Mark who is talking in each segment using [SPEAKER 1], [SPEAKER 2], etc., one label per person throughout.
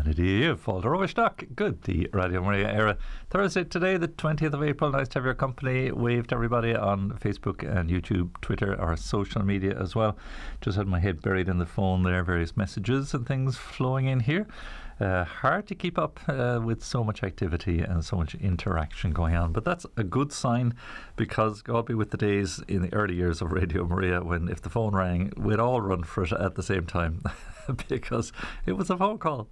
[SPEAKER 1] Vanity Folder Overstock. Good, the Radio Maria era. Thursday today, the 20th of April. Nice to have your company. Wave to everybody on Facebook and YouTube, Twitter, our social media as well. Just had my head buried in the phone there, various messages and things flowing in here. Hard to keep up with so much activity and so much interaction going on, but that's a good sign, because God be with the days in the early years of Radio Maria when if the phone rang, we'd all run for it at the same time because it was a phone call.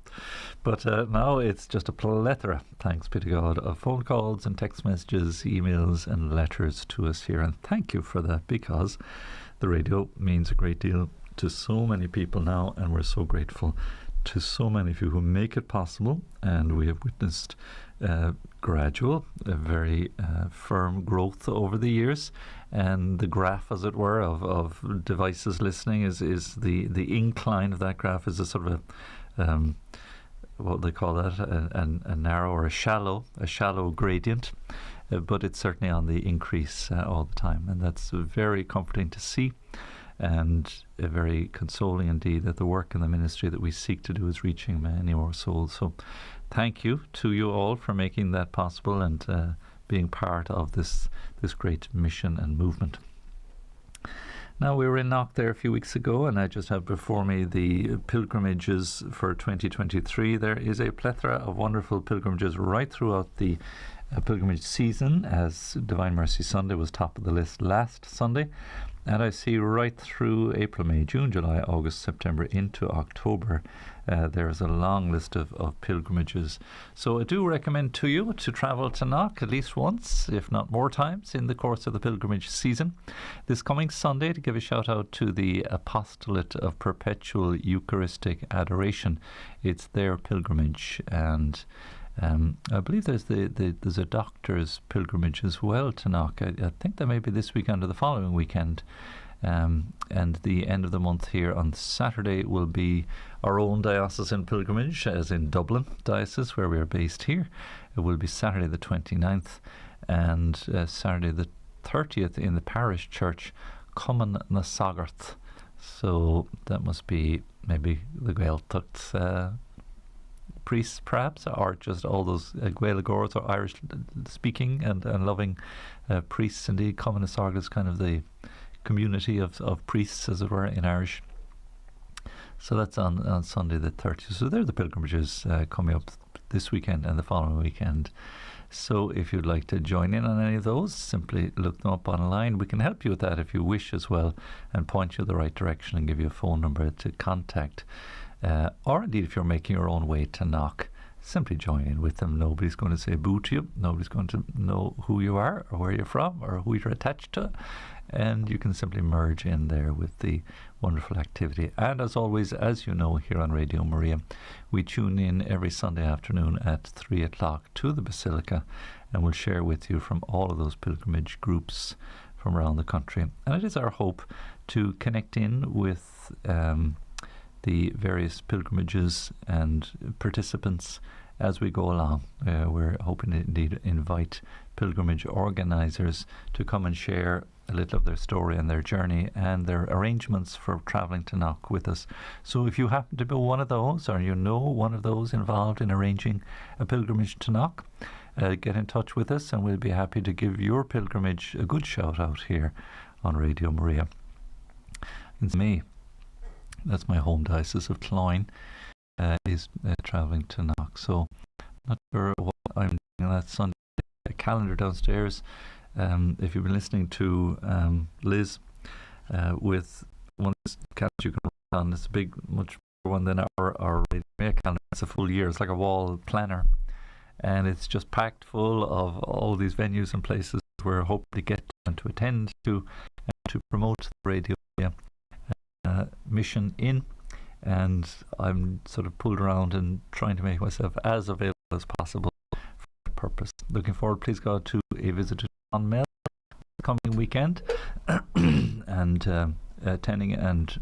[SPEAKER 1] But now it's just a plethora, thanks be to God, of phone calls and text messages, emails and letters to us here, and thank you for that, because the radio means a great deal to so many people now, and we're so grateful to so many of you who make it possible. And we have witnessed gradual, very firm growth over the years, and the graph, as it were, of devices listening is the incline of that graph is a sort of a what they call that, a narrow or a shallow gradient, but it's certainly on the increase all the time, and that's very comforting to see. And very consoling indeed that the work in the ministry that we seek to do is reaching many more souls. So thank you to you all for making that possible and being part of this great mission and movement. Now, we were in Knock there a few weeks ago, and I just have before me the pilgrimages for 2023. There is a plethora of wonderful pilgrimages right throughout the pilgrimage season, as Divine Mercy Sunday was top of the list last Sunday. And I see right through April, May, June, July, August, September into October, there's a long list of pilgrimages. So I do recommend to you to travel to Knock at least once, if not more times, in the course of the pilgrimage season. This coming Sunday, to give a shout out to the Apostolate of Perpetual Eucharistic Adoration. It's their pilgrimage, and I believe there's a doctor's pilgrimage as well to Knock. I think that may be this weekend or the following weekend. And the end of the month here on Saturday will be our own diocesan pilgrimage, as in Dublin Diocese, where we are based here. It will be Saturday the 29th and Saturday the 30th in the parish church, Cumann na Sagart. So that must be maybe the Gaeltacht priests perhaps, or just all those Gaeilgeoirs or Irish speaking and loving priests. Indeed, Cumann na Sagart is kind of the community of priests, as it were, in Irish. So that's on Sunday the 30th. So they're the pilgrimages coming up this weekend and the following weekend. So if you'd like to join in on any of those, simply look them up online. We can help you with that if you wish as well, and point you the right direction and give you a phone number to contact. Or indeed, if you're making your own way to Knock, simply join in with them. Nobody's going to say boo to you. Nobody's going to know who you are or where you're from or who you're attached to. And you can simply merge in there with the wonderful activity. And as always, as you know, here on Radio Maria, we tune in every Sunday afternoon at 3 o'clock to the Basilica, and we'll share with you from all of those pilgrimage groups from around the country. And it is our hope to connect in with the various pilgrimages and participants as we go along. We're hoping to indeed invite pilgrimage organisers to come and share a little of their story and their journey and their arrangements for travelling to Knock with us. So if you happen to be one of those, or you know one of those involved in arranging a pilgrimage to Knock, get in touch with us, and we'll be happy to give your pilgrimage a good shout out here on Radio Maria. It's me. That's my home diocese of Cloyne, is travelling to Knock. So not sure what I'm doing that Sunday. A calendar downstairs. If you've been listening to Liz with one of these calendars you can write on, it's a big, much bigger one than our Radio Maria calendar. It's a full year. It's like a wall planner, and it's just packed full of all these venues and places we're hoping to get and to attend to and to promote the Radio Maria mission in. And I'm sort of pulled around and trying to make myself as available as possible for that purpose. Looking forward, please God, to a visit to Clonmel the coming weekend and attending and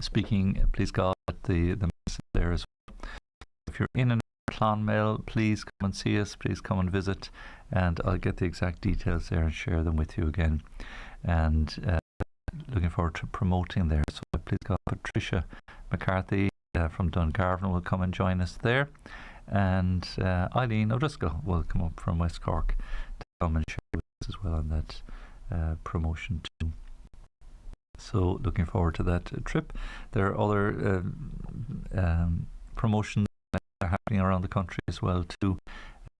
[SPEAKER 1] speaking, please God, at the mass there as well. If you're in and around Clonmel, please come and see us, please come and visit, and I'll get the exact details there and share them with you again. And looking forward to promoting there. So please God, Patricia McCarthy, from Dungarvan will come and join us there. And Eileen O'Driscoll will come up from West Cork to come and share with us as well on that promotion too. So looking forward to that trip. There are other promotions that are happening around the country as well too.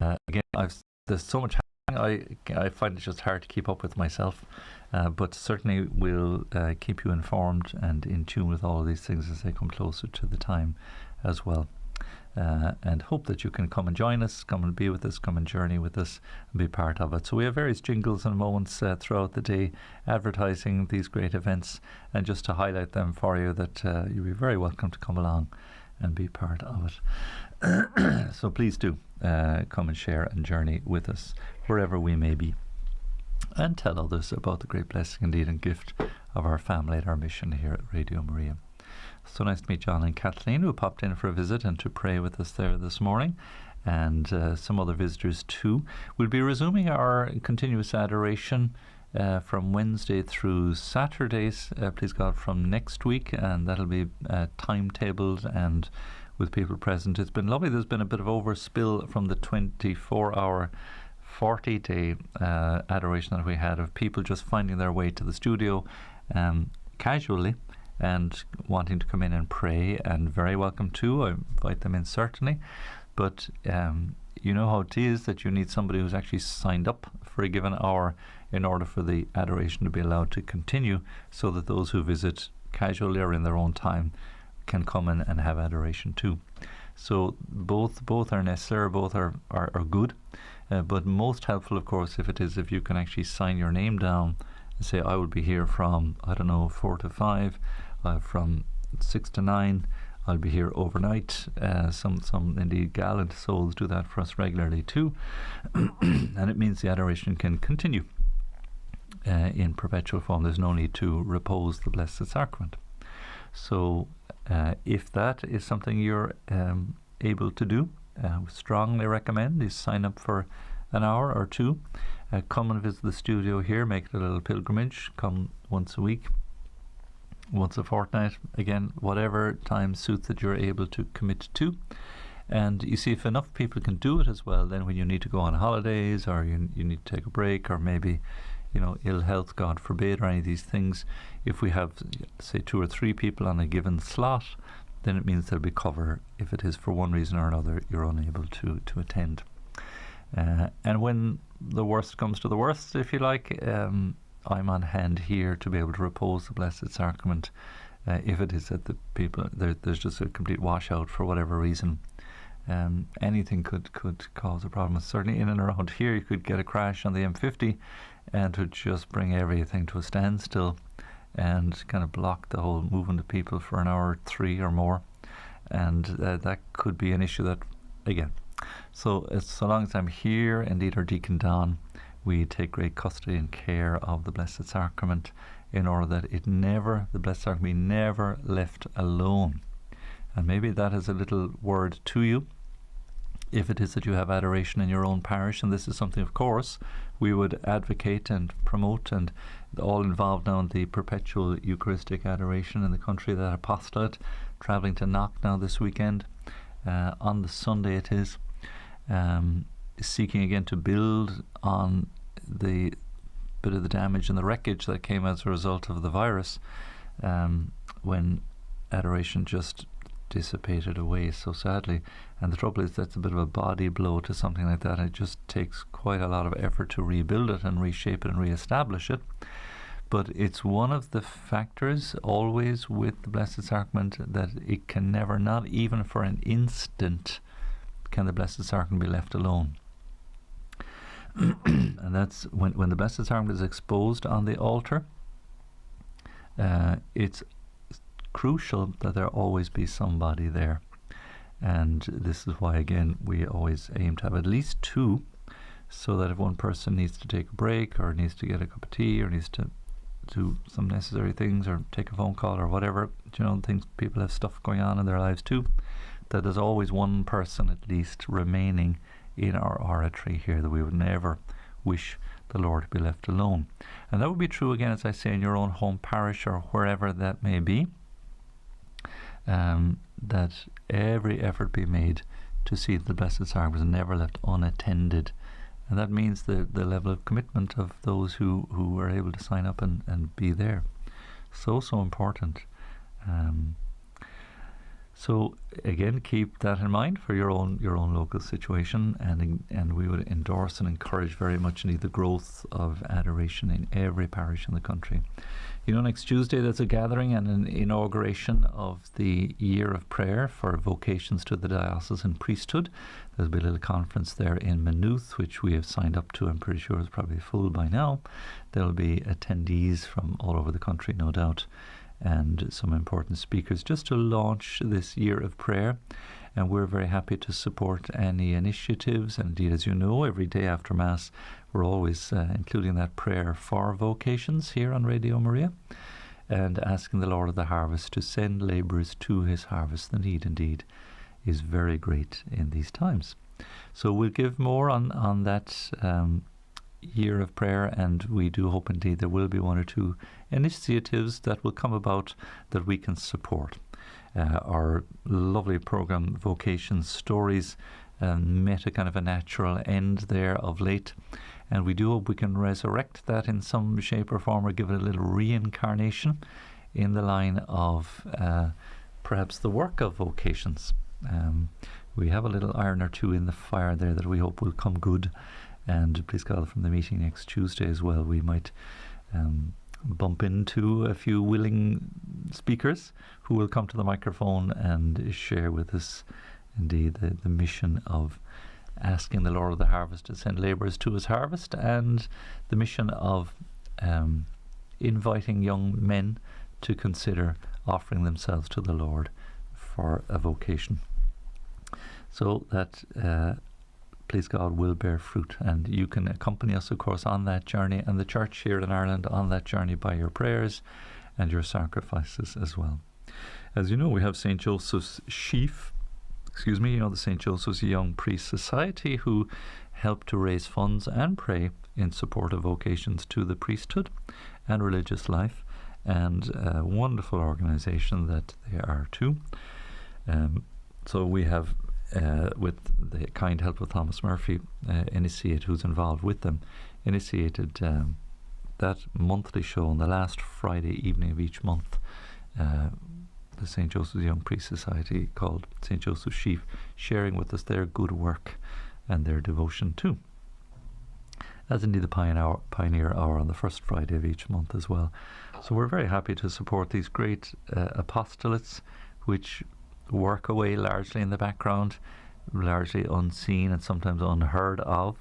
[SPEAKER 1] Again, there's so much happening. I find it just hard to keep up with myself, but certainly we'll keep you informed and in tune with all of these things as they come closer to the time as well. And hope that you can come and join us, come and be with us, come and journey with us and be part of it. So we have various jingles and moments throughout the day advertising these great events, and just to highlight them for you, that you'll be very welcome to come along and be part of it. So please do come and share and journey with us wherever we may be, and tell others about the great blessing indeed and gift of our family and our mission here at Radio Maria. So nice to meet John and Kathleen, who popped in for a visit and to pray with us there this morning, and some other visitors too. We'll be resuming our continuous adoration from Wednesday through Saturdays, please God, from next week, and that'll be timetabled and with people present. It's been lovely. There's been a bit of overspill from the 24-hour 40-day adoration that we had, of people just finding their way to the studio casually and wanting to come in and pray, and very welcome too. I invite them in certainly, but you know how it is that you need somebody who's actually signed up for a given hour in order for the adoration to be allowed to continue, so that those who visit casually or in their own time can come in and have adoration too. So both are necessary, both are good, but most helpful, of course, if you can actually sign your name down and say, I will be here from, I don't know, 4 to 5, from 6 to 9, I'll be here overnight. Some indeed gallant souls do that for us regularly too, and it means the adoration can continue in perpetual form. There's no need to repose the Blessed Sacrament. So if that is something you're able to do, strongly recommend you sign up for an hour or two. Come and visit the studio here, make it a little pilgrimage, come once a week, once a fortnight, again, whatever time suits that you're able to commit to. And you see, if enough people can do it as well, then when you need to go on holidays, or you need to take a break, or maybe, ill health, God forbid, or any of these things, if we have, say, 2 or 3 people on a given slot, then it means there'll be cover if it is for one reason or another you're unable to attend. And when the worst comes to the worst, if you like, I'm on hand here to be able to repose the Blessed Sacrament if it is that the people, there's just a complete washout for whatever reason. Anything could cause a problem. Certainly in and around here you could get a crash on the M50 and to just bring everything to a standstill and kind of block the whole movement of people for an hour, 3 or more, and that could be an issue that, again, so long as I'm here, indeed our Deacon Don, we take great custody and care of the Blessed Sacrament in order that the Blessed Sacrament be never left alone. And maybe that is a little word to you, if it is that you have adoration in your own parish, and this is something, of course, we would advocate and promote, and all involved now in the perpetual Eucharistic adoration in the country, that apostolate, travelling to Knock now this weekend, on the Sunday it is, seeking again to build on the bit of the damage and the wreckage that came as a result of the virus, when adoration just dissipated away so sadly. And the trouble is, that's a bit of a body blow to something like that. It just takes quite a lot of effort to rebuild it and reshape it and re-establish it. But it's one of the factors always with the Blessed Sacrament that it can never, not even for an instant, can the Blessed Sacrament be left alone. And that's when the Blessed Sacrament is exposed on the altar, it's crucial that there always be somebody there. And this is why, again, we always aim to have at least 2, so that if one person needs to take a break, or needs to get a cup of tea, or needs to do some necessary things, or take a phone call or whatever, things, people have stuff going on in their lives too, that there's always one person at least remaining in our oratory here, that we would never wish the Lord to be left alone. And that would be true, again, as I say, in your own home parish or wherever that may be. that every effort be made to see that the Blessed Sacrament is never left unattended. And that means the level of commitment of those who are able to sign up and be there. So important. So again, keep that in mind for your own local situation, and we would endorse and encourage very much indeed the growth of adoration in every parish in the country. Next Tuesday there's a gathering and an inauguration of the Year of Prayer for vocations to the diocesan priesthood. There'll be a little conference there in Maynooth, which we have signed up to. I'm pretty sure it's probably full by now. There'll be attendees from all over the country, no doubt, and some important speakers just to launch this Year of Prayer. And we're very happy to support any initiatives. And indeed, as you know, every day after Mass, we're always including that prayer for vocations here on Radio Maria, and asking the Lord of the harvest to send labourers to his harvest. The need indeed is very great in these times. So we'll give more on that Year of Prayer, and we do hope indeed there will be one or two initiatives that will come about that we can support. Our lovely programme Vocations Stories met a kind of a natural end there of late, and we do hope we can resurrect that in some shape or form, or give it a little reincarnation in the line of perhaps the work of vocations. We have a little iron or two in the fire there that we hope will come good, and please God, from the meeting next Tuesday as well, we might bump into a few willing speakers who will come to the microphone and share with us indeed the mission of asking the Lord of the harvest to send labourers to his harvest, and the mission of inviting young men to consider offering themselves to the Lord for a vocation. So that please God will bear fruit, and you can accompany us of course on that journey, and the church here in Ireland on that journey, by your prayers and your sacrifices as well. As you know, we have St. Joseph's Sheaf, the St. Joseph's Young Priest Society, who help to raise funds and pray in support of vocations to the priesthood and religious life, and a wonderful organisation that they are too. So we have with the kind help of Thomas Murphy, initiate, who's involved with them, initiated that monthly show on the last Friday evening of each month, the St. Joseph's Young Priest Society, called St. Joseph's Sheaf, sharing with us their good work and their devotion too, as indeed the Pioneer Hour on the first Friday of each month as well. So we're very happy to support these great apostolates, which work away largely in the background, largely unseen and sometimes unheard of,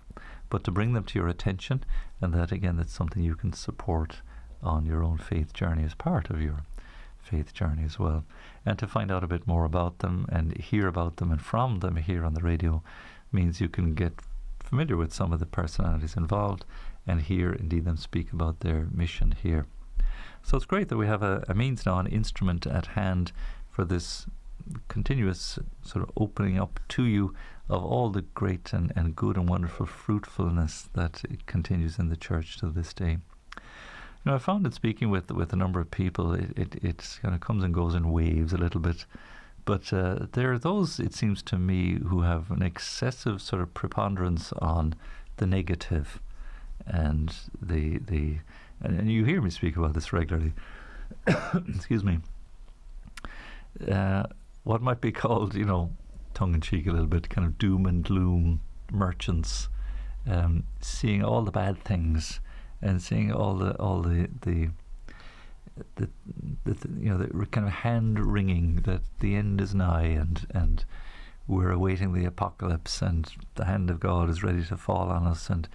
[SPEAKER 1] but to bring them to your attention, and that again, that's something you can support on your own faith journey as part of your faith journey as well. And to find out a bit more about them and hear about them and from them here on the radio means you can get familiar with some of the personalities involved and hear indeed them speak about their mission here. So it's great that we have a means now, an instrument at hand for this continuous sort of opening up to you of all the great and good and wonderful fruitfulness that it continues in the church to this day. I found in speaking with a number of people, it kind of comes and goes in waves a little bit, but there are those, it seems to me, who have an excessive sort of preponderance on the negative, and and you hear me speak about this regularly. Excuse me. What might be called, tongue-in-cheek a little bit, kind of doom and gloom merchants, seeing all the bad things and seeing all the kind of hand wringing that the end is nigh, and we're awaiting the apocalypse, and the hand of God is ready to fall on us, and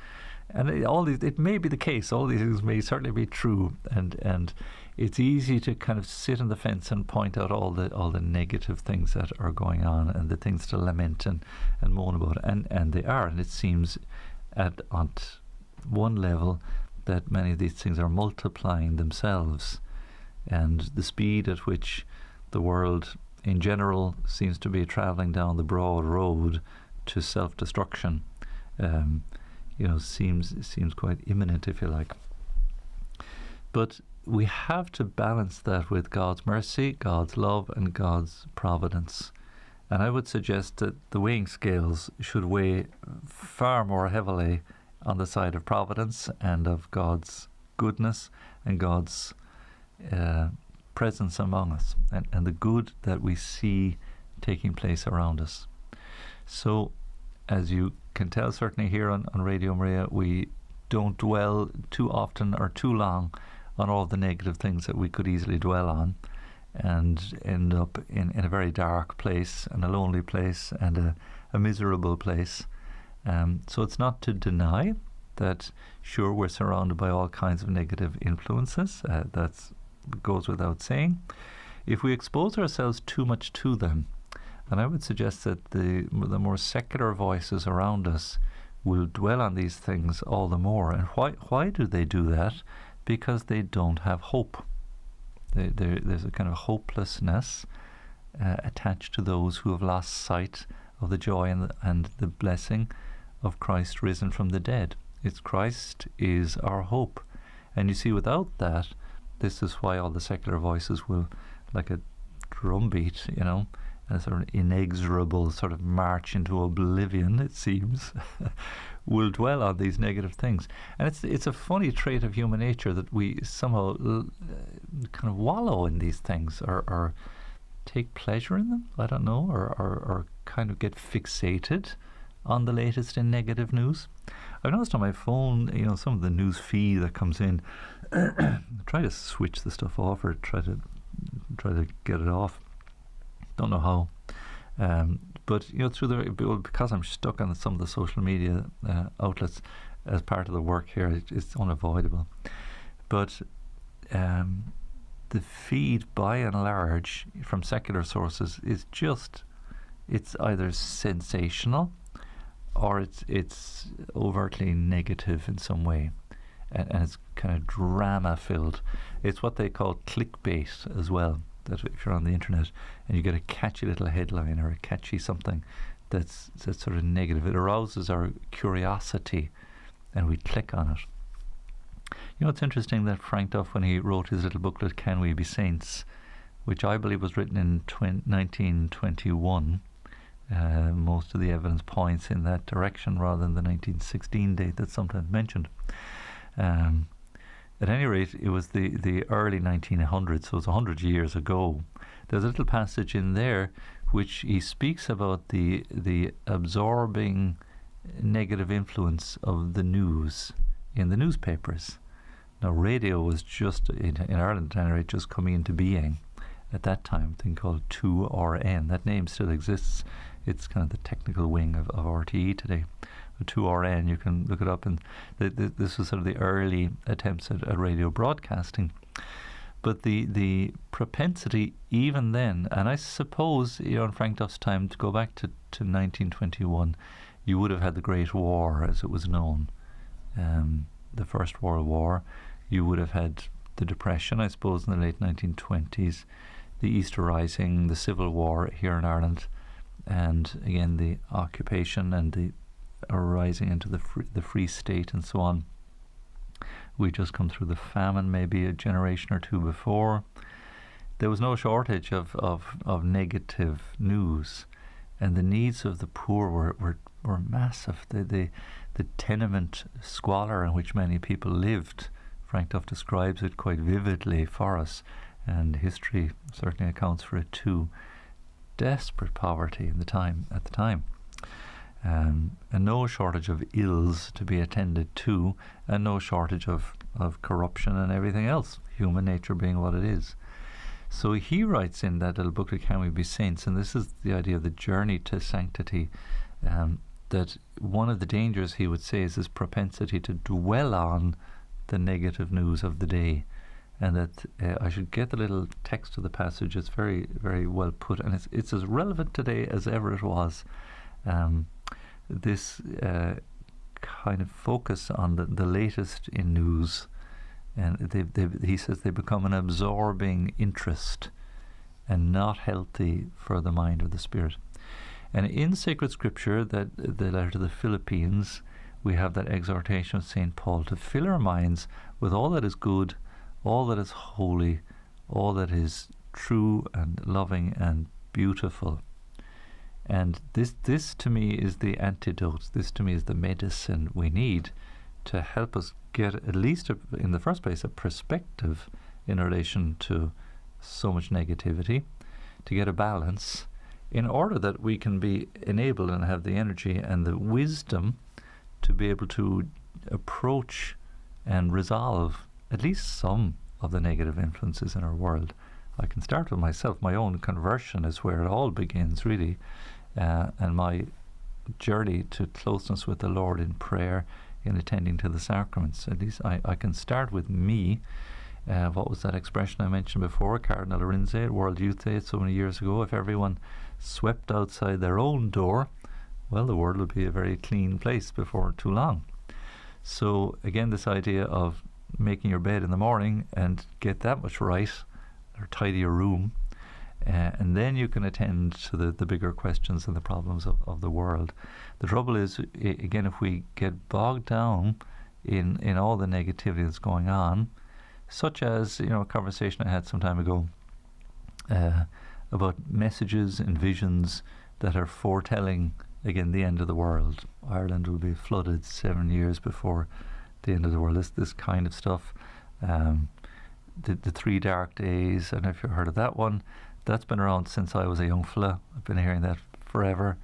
[SPEAKER 1] all these, it may be the case, all these things may certainly be true, and it's easy to kind of sit on the fence and point out all the negative things that are going on, and the things to lament and moan about, and they are, and it seems on one level that many of these things are multiplying themselves, and the speed at which the world in general seems to be travelling down the broad road to self-destruction seems quite imminent, if you like. But we have to balance that with God's mercy, God's love, and God's providence. And I would suggest that the weighing scales should weigh far more heavily on the side of providence and of God's goodness and God's presence among us, and the good that we see taking place around us. So, as you can tell, certainly here on Radio Maria, we don't dwell too often or too long on all the negative things that we could easily dwell on and end up in a very dark place and a lonely place and a miserable place. So it's not to deny that, sure, we're surrounded by all kinds of negative influences. That goes without saying. If we expose ourselves too much to them, and I would suggest that the more secular voices around us will dwell on these things all the more. And why do they do that? Because they don't have hope. There's a kind of hopelessness attached to those who have lost sight of the joy and the blessing of Christ risen from the dead. It's Christ is our hope. And you see, without that, this is why all the secular voices will, like a drumbeat, a sort of inexorable sort of march into oblivion, it seems, will dwell on these negative things. And it's a funny trait of human nature that we somehow kind of wallow in these things or take pleasure in them, I don't know, or kind of get fixated on the latest in negative news. I've noticed on my phone, some of the news feed that comes in, try to switch the stuff off or try to get it off. Don't know how, but because I'm stuck on some of the social media outlets as part of the work here, it's unavoidable. But the feed, by and large, from secular sources is it's either sensational or it's overtly negative in some way, and it's kind of drama filled. It's what they call clickbait as well. That if you're on the internet and you get a catchy little headline or a catchy something that's sort of negative, it arouses our curiosity and we click on it. It's interesting that Frank Duff, when he wrote his little booklet, Can We Be Saints, which I believe was written in 1921, most of the evidence points in that direction rather than the 1916 date that's sometimes mentioned. At any rate, it was the early 1900s, so it's 100 years ago. There's a little passage in there which he speaks about the absorbing negative influence of the news in the newspapers. Now, radio was just, in Ireland at any rate, just coming into being at that time, a thing called 2RN. That name still exists. It's kind of the technical wing of RTE today. 2RN, you can look it up, and this was sort of the early attempts at radio broadcasting. But the propensity even then, and I suppose in Frank Duff's time, to go back to 1921, you would have had the Great War as it was known, the First World War. You would have had the Depression, I suppose, in the late 1920s, the Easter Rising, the Civil War here in Ireland, and again the occupation and the arising into the free state and so on. We just come through the famine maybe a generation or two before. There was no shortage of negative news, and the needs of the poor were massive. The tenement squalor in which many people lived, Frank Duff describes it quite vividly for us, and history certainly accounts for it too. Desperate poverty at the time. And no shortage of ills to be attended to, and no shortage of corruption and everything else, human nature being what it is. So he writes in that little booklet, Can We Be Saints, and this is the idea of the journey to sanctity, that one of the dangers, he would say, is this propensity to dwell on the negative news of the day. And that I should get the little text of the passage. It's very, very well put, and it's as relevant today as ever it was. This kind of focus on the latest in news, and he says they become an absorbing interest and not healthy for the mind or the spirit. And in sacred scripture, that the letter to the Philippines, we have that exhortation of St. Paul to fill our minds with all that is good, all that is holy, all that is true and loving and beautiful. And this to me is the antidote. This to me is the medicine we need to help us get, at least in the first place, a perspective in relation to so much negativity, to get a balance, in order that we can be enabled and have the energy and the wisdom to be able to approach and resolve at least some of the negative influences in our world. I can start with myself. My own conversion is where it all begins, really, and my journey to closeness with the Lord in prayer, in attending to the sacraments. At least I can start with me. What was that expression I mentioned before? Cardinal Arinze at World Youth Day so many years ago. If everyone swept outside their own door, well, the world would be a very clean place before too long. So again, this idea of making your bed in the morning and get that much right, or tidy your room, and then you can attend to the bigger questions and the problems of the world. The trouble is, again, if we get bogged down in all the negativity that's going on, such as, a conversation I had some time ago about messages and visions that are foretelling, again, the end of the world. Ireland will be flooded 7 years before the end of the world. This kind of stuff. The 3 dark days, I don't know if you've heard of that one. That's been around since I was a young fella. I've been hearing that forever.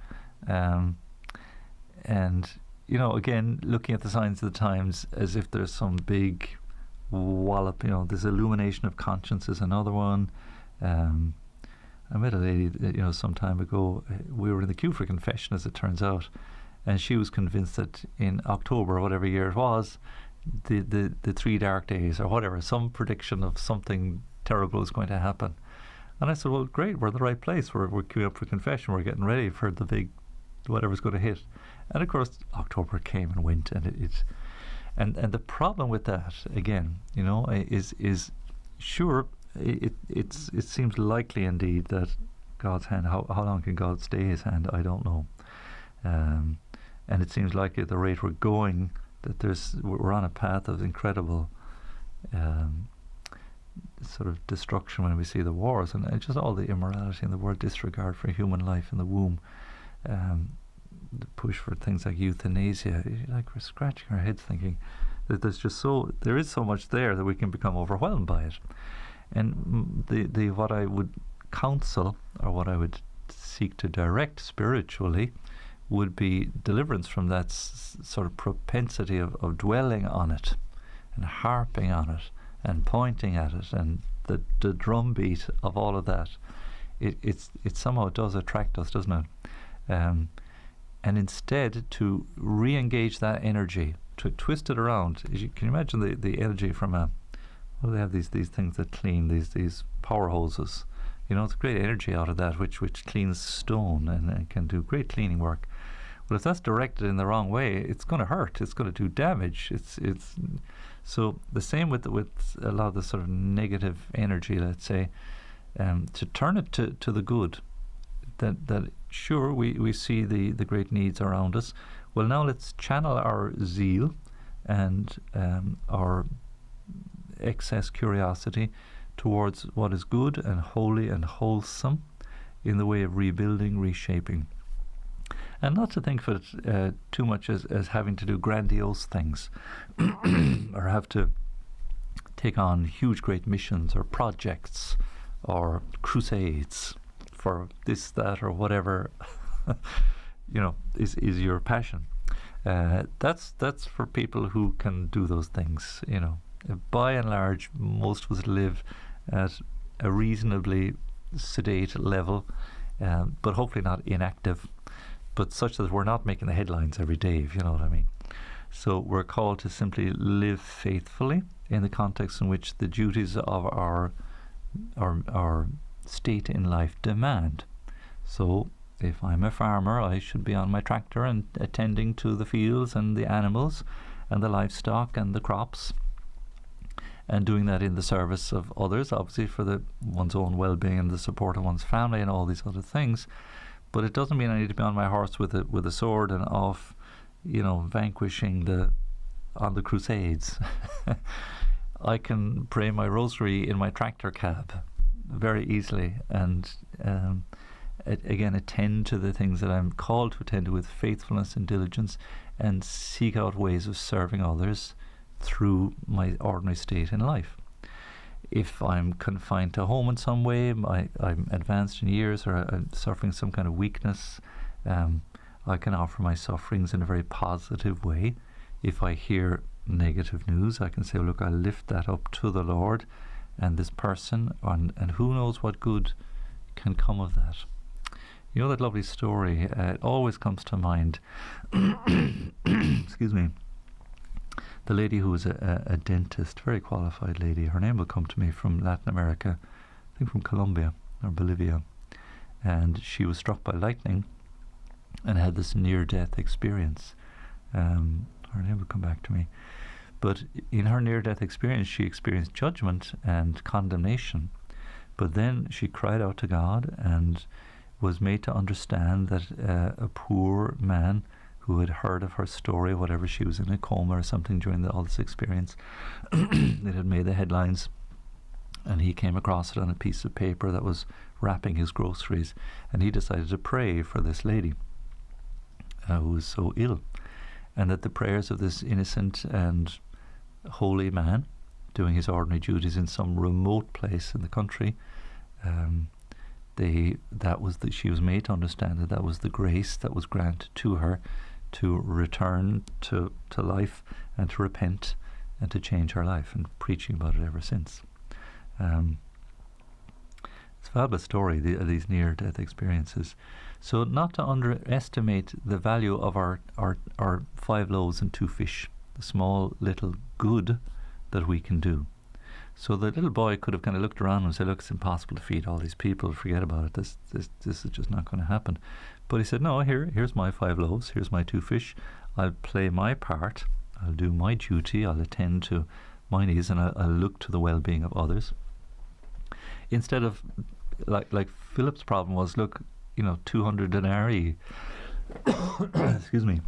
[SPEAKER 1] And, again, looking at the signs of the times as if there's some big wallop, this illumination of conscience is another one. I met a lady, some time ago. We were in the queue for confession, as it turns out, and she was convinced that in October, whatever year it was, the 3 dark days or whatever, some prediction of something terrible is going to happen. And I said, well, great, we're in the right place. We're queuing up for confession. We're getting ready for the big whatever's going to hit. And of course, October came and went, and the problem with that, again, is sure, it seems likely indeed that God's hand. How long can God stay His hand? I don't know. And it seems like at the rate we're going, that we're on a path of incredible sort of destruction when we see the wars and just all the immorality in the world, disregard for human life in the womb, the push for things like euthanasia. Like, we're scratching our heads thinking that there is so much there that we can become overwhelmed by it. And what I would counsel, or what I would seek to direct spiritually, would be deliverance from that sort of propensity of dwelling on it and harping on it and pointing at it, and the drumbeat of all of that. It somehow does attract us, doesn't it? And instead to re-engage that energy, to twist it around. Can you imagine the energy from they have these things that clean, these power hoses. It's great energy out of that, which cleans stone and can do great cleaning work. Well, if that's directed in the wrong way, it's going to hurt. It's going to do damage. It's so the same with a lot of the sort of negative energy, let's say, to turn it to the good. That sure, we see the great needs around us. Well, now let's channel our zeal and our excess curiosity towards what is good and holy and wholesome in the way of rebuilding, reshaping. And not to think of it too much as having to do grandiose things or have to take on huge, great missions or projects or crusades for this, that, or whatever is your passion. That's for people who can do those things. By and large, most of us live at a reasonably sedate level, but hopefully not inactive, but such that we're not making the headlines every day, if you know what I mean. So we're called to simply live faithfully in the context in which the duties of our state in life demand. So if I'm a farmer, I should be on my tractor and attending to the fields and the animals and the livestock and the crops, and doing that in the service of others, obviously for one's own well-being and the support of one's family and all these other things. But it doesn't mean I need to be on my horse with a sword and off, vanquishing on the crusades. I can pray my rosary in my tractor cab very easily, and again attend to the things that I'm called to attend to with faithfulness and diligence, and seek out ways of serving others through my ordinary state in life. If I'm confined to home in some way, I'm advanced in years, or I'm suffering some kind of weakness, I can offer my sufferings in a very positive way. If I hear negative news, I can say, look, I lift that up to the Lord and this person, and who knows what good can come of that. You know that lovely story, it always comes to mind, excuse me, the lady who was a dentist, very qualified lady. Her name will come to me, from Latin America, I think from Colombia or Bolivia, and she was struck by lightning and had this near-death experience. Her name will come back to me. But in her near-death experience, she experienced judgment and condemnation. But then she cried out to God and was made to understand that a poor man who had heard of her story, whatever, she was in a coma or something during all this experience, it had made the headlines, and he came across it on a piece of paper that was wrapping his groceries, and he decided to pray for this lady who was so ill, and that the prayers of this innocent and holy man doing his ordinary duties in some remote place in the country, she was made to understand that was the grace that was granted to her to return to life and to repent and to change her life, and preaching about it ever since. It's a fabulous story, these near-death experiences. So not to underestimate the value of our 5 loaves and 2 fish, the small little good that we can do. So the little boy could have kind of looked around and said, look, it's impossible to feed all these people, forget about it, this is just not going to happen. But he said, no, here's my 5 loaves, here's my 2 fish, I'll play my part, I'll do my duty, I'll attend to my needs, and I'll look to the well-being of others. Instead of, like Philip's problem was, look, 200 denarii, excuse me,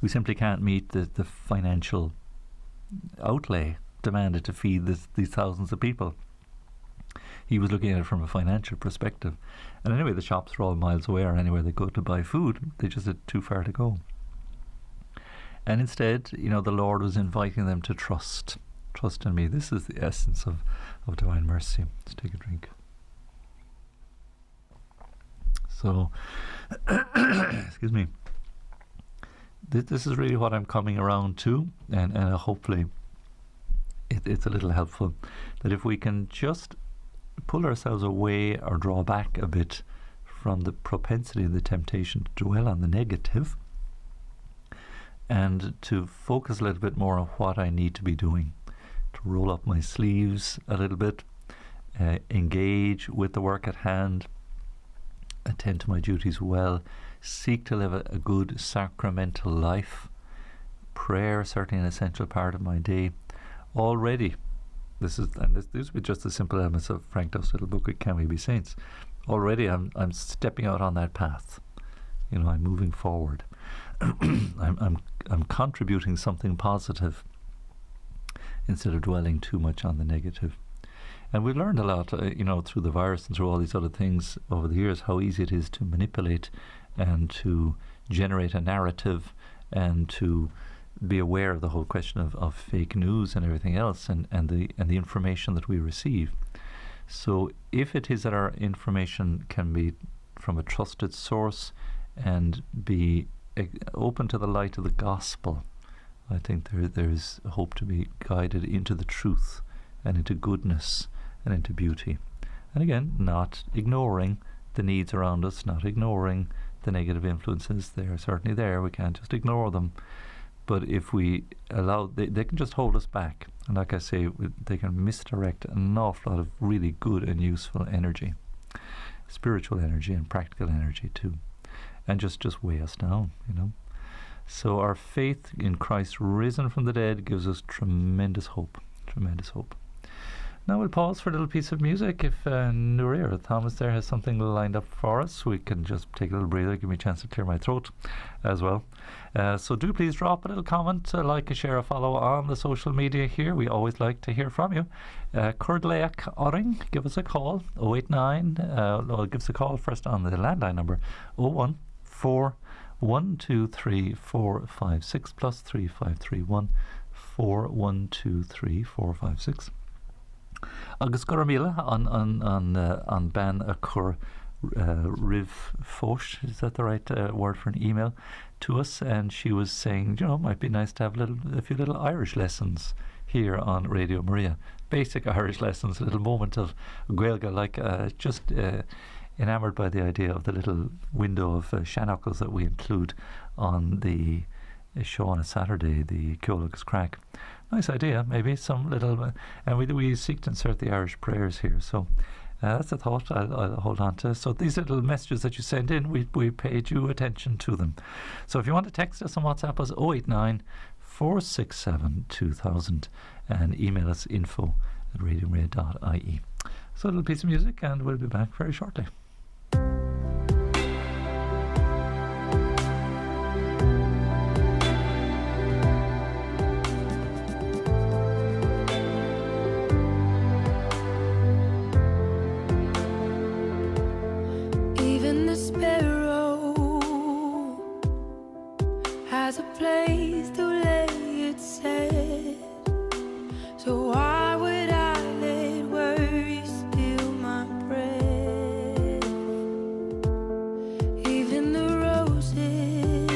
[SPEAKER 1] we simply can't meet the financial outlay demanded to feed these thousands of people. He was looking at it from a financial perspective. And anyway, the shops are all miles away, or anywhere they go to buy food, they just had too far to go. And instead, the Lord was inviting them to trust in me. This is the essence of divine mercy. Let's take a drink. So, excuse me, this is really what I'm coming around to, and hopefully it's a little helpful, that if we can just pull ourselves away or draw back a bit from the propensity and the temptation to dwell on the negative, and to focus a little bit more on what I need to be doing, to roll up my sleeves a little bit, engage with the work at hand, attend to my duties well, seek to live a good sacramental life. Prayer, certainly an essential part of my day. Already, these would be just the simple elements of Frank Duff's little book, Can We Be Saints? Already I'm stepping out on that path. I'm moving forward. I'm contributing something positive instead of dwelling too much on the negative. And we've learned a lot, through the virus and through all these other things over the years, how easy it is to manipulate and to generate a narrative and to be aware of the whole question of fake news and everything else, and the information that we receive. So if it is that our information can be from a trusted source and be open to the light of the gospel, I think there is hope to be guided into the truth and into goodness and into beauty. And again, not ignoring the needs around us, not ignoring the negative influences. They are certainly there, we can't just ignore them. But if we allow, they can just hold us back. And like I say, they can misdirect an awful lot of really good and useful energy, spiritual energy and practical energy too, and just weigh us down, So our faith in Christ risen from the dead gives us tremendous hope, tremendous hope. Now we'll pause for a little piece of music. If Nuria or Thomas there has something lined up for us, we can just take a little breather, give me a chance to clear my throat as well. So do please drop a little comment, like, a share, a follow on the social media here. We always like to hear from you. Curdleach Oring, give us a call, 089, give us a call first on the landline number, 014 123 456 plus 3531 4123 456. Agus Goramila on ban a cur riv fosh, is that the right word for an email to us? And she was saying, it might be nice to have a few little Irish lessons here on Radio Maria. Basic Irish lessons, a little moment of Gaeilge, like just enamoured by the idea of the little window of Shanachos that we include on the show on a Saturday, the Ceolagus Crack. Nice idea, maybe some little, and we seek to insert the Irish prayers here. So that's a thought I'll hold on to. So these little messages that you send in, we paid you attention to them. So if you want to text us on WhatsApp, us 089 467 2000 and email us info@radiomaria.ie. So a little piece of music, and we'll be back very shortly.
[SPEAKER 2] Has a place to lay its head, so why would I let worry steal my breath? Even the roses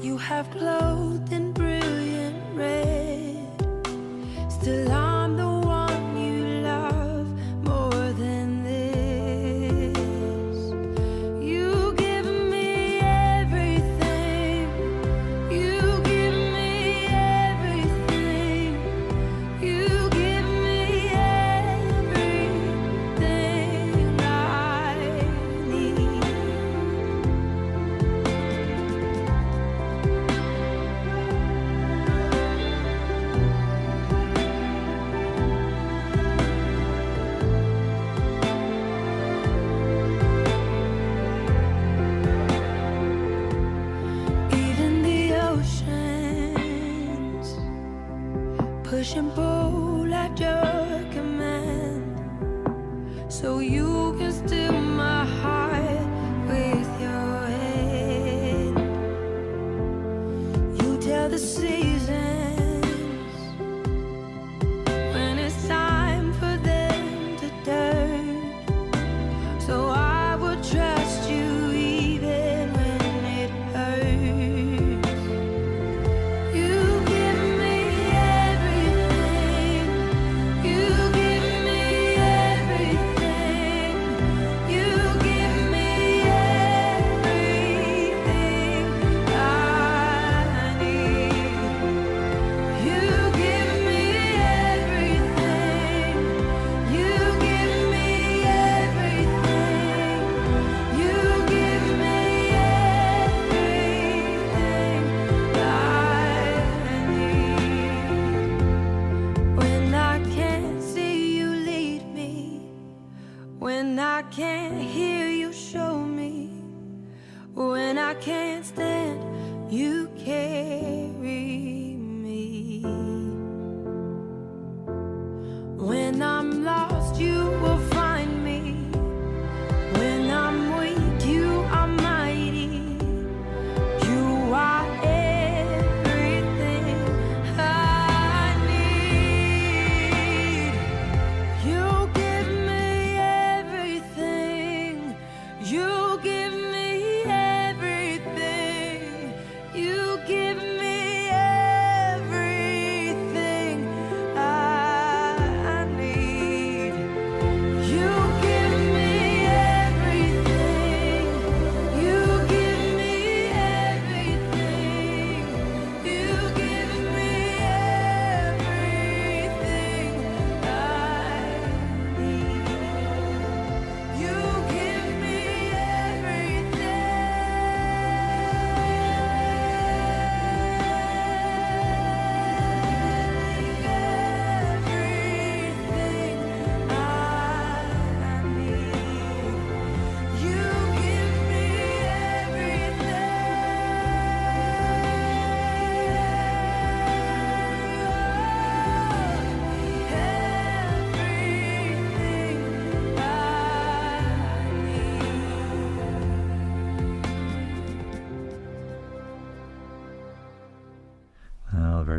[SPEAKER 2] you have clothed in brilliant red, still I'm the one you love more than this. You give me everything, you give me everything, you give me everything I need. Even the oceans push and pull at your command, so you can steal my heart with your hand. You tell the seasons when it's time for them to turn, so I will trust you even when it hurts. You give me everything, you give me everything, you give me everything I need. You give me everything, you give me everything, you give me everything I need. When I can't see you lead me, when I can't hear you show me, when I can't stand, you carry me. When I'm lost, you will find me. When I'm weak, you are mighty. You are everything I need. You give me everything, you give me everything, you give me everything.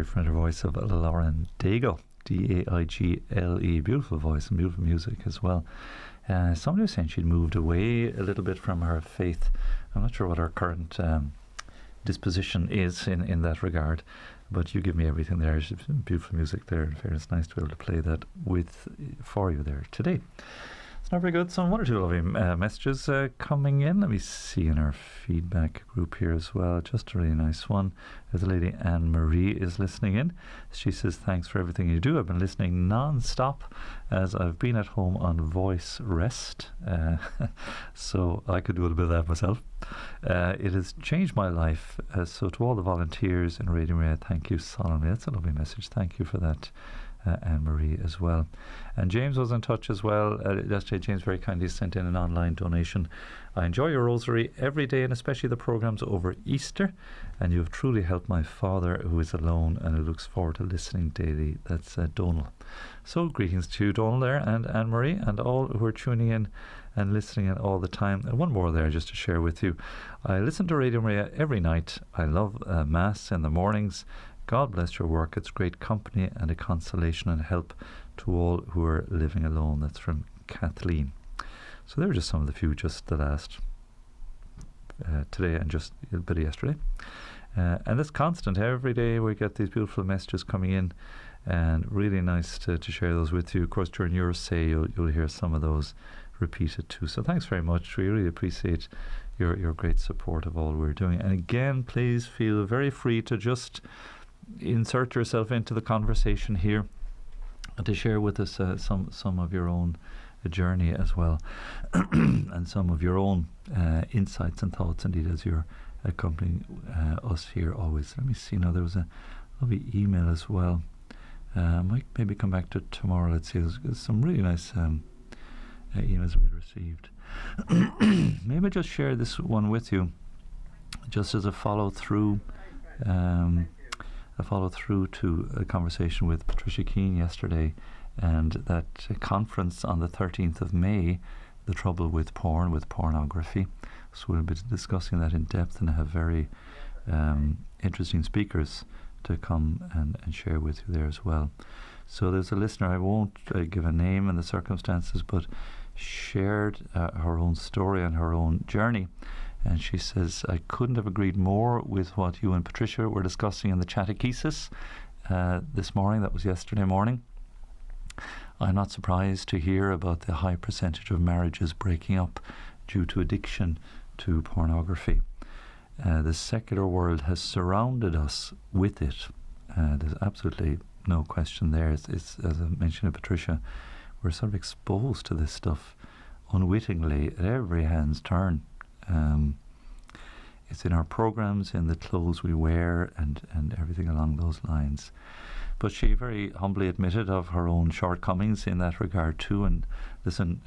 [SPEAKER 1] very familiar voice of Lauren Daigle, Daigle. Beautiful voice and beautiful music as well. Somebody was saying she'd moved away a little bit from her faith. I'm not sure what her current disposition is in that regard, but you give me everything there. It's beautiful music there. In fairness, nice to be able to play that for you there today. It's not very good. Some one or two lovely messages coming in. Let me see in our feedback group here as well. Just a really nice one. There's a lady, Anne Marie, is listening in. She says, thanks for everything you do. I've been listening non-stop as I've been at home on voice rest. So I could do a little bit of that myself. It has changed my life. So to all the volunteers in Radio Maria, thank you solemnly. That's a lovely message. Thank you for that, Anne-Marie, as well. And James was in touch as well. Yesterday, James very kindly sent in an online donation. I enjoy your rosary every day, and especially the programmes over Easter, and you have truly helped my father, who is alone and who looks forward to listening daily. That's Donal. So greetings to you, Donal, there, and Anne-Marie, and all who are tuning in and listening in all the time. And one more there just to share with you. I listen to Radio Maria every night. I love Mass in the mornings. God bless your work. It's great company and a consolation and help to all who are living alone. That's from Kathleen. So there are just some of the few, just the last today and just a bit of yesterday. And it's constant. Every day we get these beautiful messages coming in, and really nice to share those with you. Of course, during your say, you'll hear some of those repeated too. So thanks very much. We really appreciate your great support of all we're doing. And again, please feel very free to just insert yourself into the conversation here and to share with us some of your own journey as well and some of your own insights and thoughts, indeed, as you're accompanying us here always. Let me see now, there was a lovely email as well. Might maybe come back to it tomorrow. Let's see, there's some really nice emails we received. Maybe just share this one with you just as a follow-through to a conversation with Patricia Keane yesterday, and that conference on the 13th of May, the trouble with pornography. So we'll be discussing that in depth and have very interesting speakers to come and share with you there as well. So there's a listener, I won't give a name and the circumstances, but shared her own story and her own journey. And she says, I couldn't have agreed more with what you and Patricia were discussing in the Chatechesis this morning. That was yesterday morning. I'm not surprised to hear about the high percentage of marriages breaking up due to addiction to pornography. The secular world has surrounded us with it. There's absolutely no question there. It's, as I mentioned to Patricia, we're sort of exposed to this stuff unwittingly at every hand's turn. It's in our programs, in the clothes we wear, and everything along those lines. But she very humbly admitted of her own shortcomings in that regard too. And listen,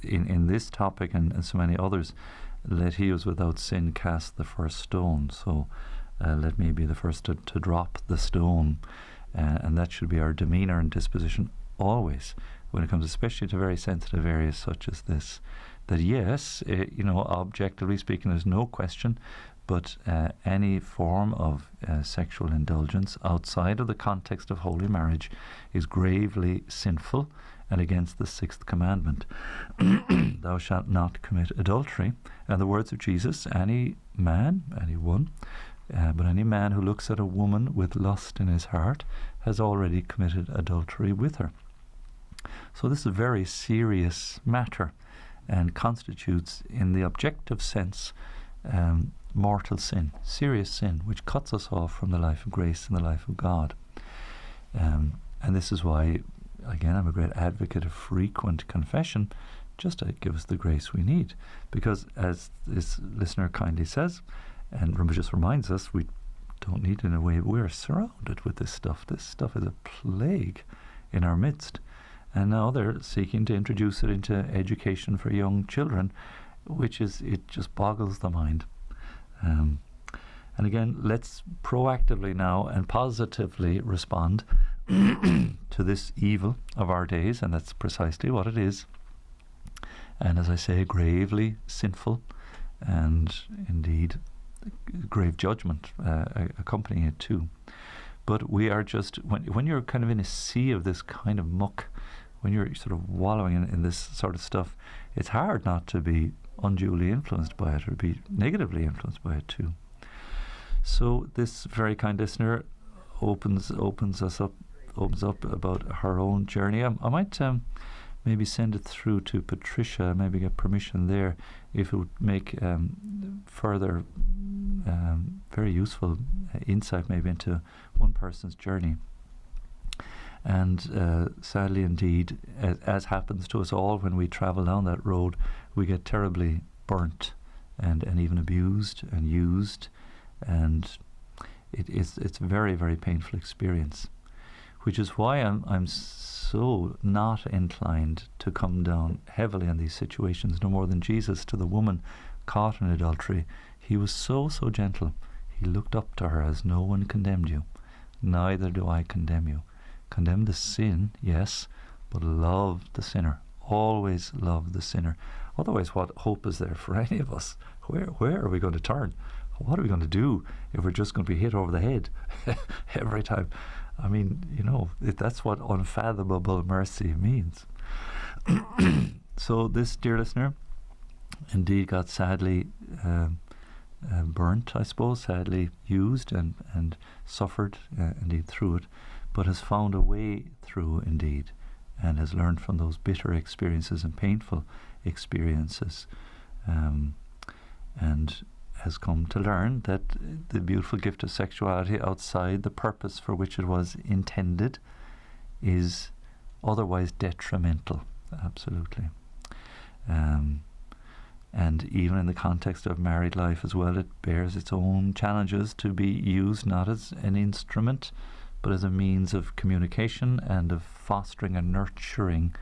[SPEAKER 1] in this topic and so many others, let he who is without sin cast the first stone. So let me be the first to drop the stone. And that should be our demeanour and disposition always, when it comes especially to very sensitive areas such as this. That yes, objectively speaking, there's no question, but any form of sexual indulgence outside of the context of holy marriage is gravely sinful and against the sixth commandment. Thou shalt not commit adultery. And the words of Jesus, any man, anyone, but any man who looks at a woman with lust in his heart has already committed adultery with her. So this is a very serious matter, and constitutes, in the objective sense, mortal sin, serious sin, which cuts us off from the life of grace and the life of God. And this is why, again, I'm a great advocate of frequent confession, just to give us the grace we need. Because, as this listener kindly says, and just reminds us, we don't need it in a way, we're surrounded with this stuff. This stuff is a plague in our midst. And now they're seeking to introduce it into education for young children, which is, it just boggles the mind. And again, let's proactively now and positively respond to this evil of our days, and that's precisely what it is. And as I say, gravely sinful, and indeed grave judgment accompanying it too. But we are just, when you're kind of in a sea of this kind of muck, when you're sort of wallowing in this sort of stuff, it's hard not to be unduly influenced by it, or be negatively influenced by it too. So this very kind listener opens up about her own journey. I might maybe send it through to Patricia, maybe get permission there, if it would make further very useful insight maybe into one person's journey. And sadly indeed, as happens to us all when we travel down that road, we get terribly burnt and even abused and used, and it's a very, very painful experience, which is why I'm so not inclined to come down heavily on these situations, no more than Jesus to the woman caught in adultery. He was so gentle. He looked up to her as, no one condemned you, neither do I condemn you. Condemn the sin, yes, but love the sinner. Always love the sinner. Otherwise, what hope is there for any of us? Where are we going to turn? What are we going to do if we're just going to be hit over the head every time? I mean, that's what unfathomable mercy means. So this dear listener indeed got sadly burnt, I suppose, sadly used and suffered indeed through it, but has found a way through indeed, and has learned from those bitter experiences and painful experiences, and has come to learn that the beautiful gift of sexuality, outside the purpose for which it was intended, is otherwise detrimental, absolutely. And even in the context of married life as well, it bears its own challenges to be used not as an instrument, but as a means of communication and of fostering and nurturing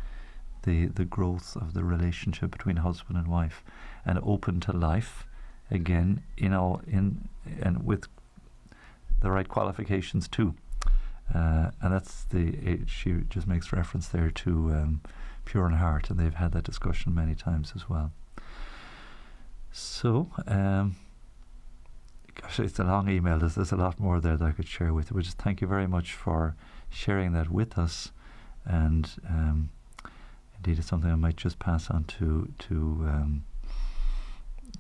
[SPEAKER 1] the growth of the relationship between husband and wife, and open to life again, and with the right qualifications too. And that's she just makes reference there to Pure in Heart, and they've had that discussion many times as well. So gosh, it's a long email. There's a lot more there that I could share with you. But just thank you very much for sharing that with us. And indeed, it's something I might just pass on to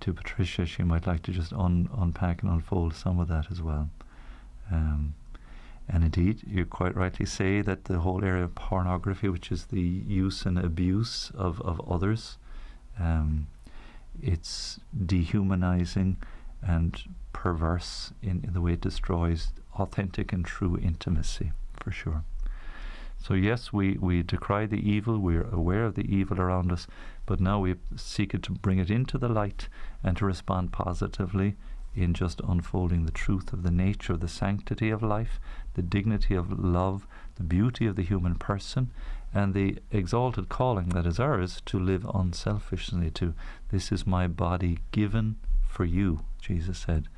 [SPEAKER 1] Patricia. She might like to just unpack and unfold some of that as well. And indeed, you quite rightly say that the whole area of pornography, which is the use and abuse of others, it's dehumanizing and perverse in the way it destroys authentic and true intimacy, for sure. So yes, we decry the evil, we're aware of the evil around us, but now we seek it to bring it into the light and to respond positively in just unfolding the truth of the nature of the sanctity of life, the dignity of love, the beauty of the human person, and the exalted calling that is ours to live unselfishly, to this is my body given for you, Jesus said.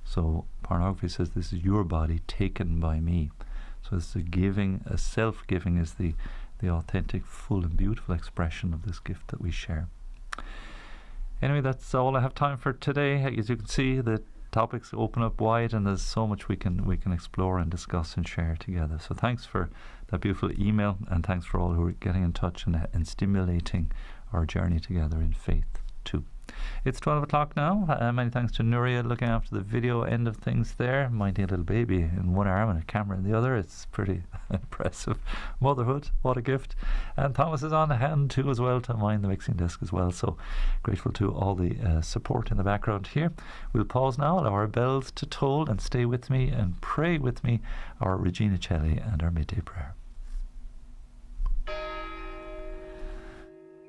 [SPEAKER 1] So pornography says this is your body taken by me. So it's a self-giving is the authentic, full and beautiful expression of this gift that we share. Anyway, that's all I have time for today. As you can see, the topics open up wide, and there's so much we can explore and discuss and share together. So thanks for that beautiful email, and thanks for all who are getting in touch and stimulating our journey together in faith too. It's 12 o'clock now. Many thanks to Nuria looking after the video end of things there, minding a little baby in one arm and a camera in the other. It's pretty impressive. Motherhood, what a gift. And Thomas is on hand too as well to mind the mixing desk as well. So grateful to all the support in the background here. We'll pause now, allow our bells to toll, and stay with me and pray with me our Regina Celli and our midday prayer.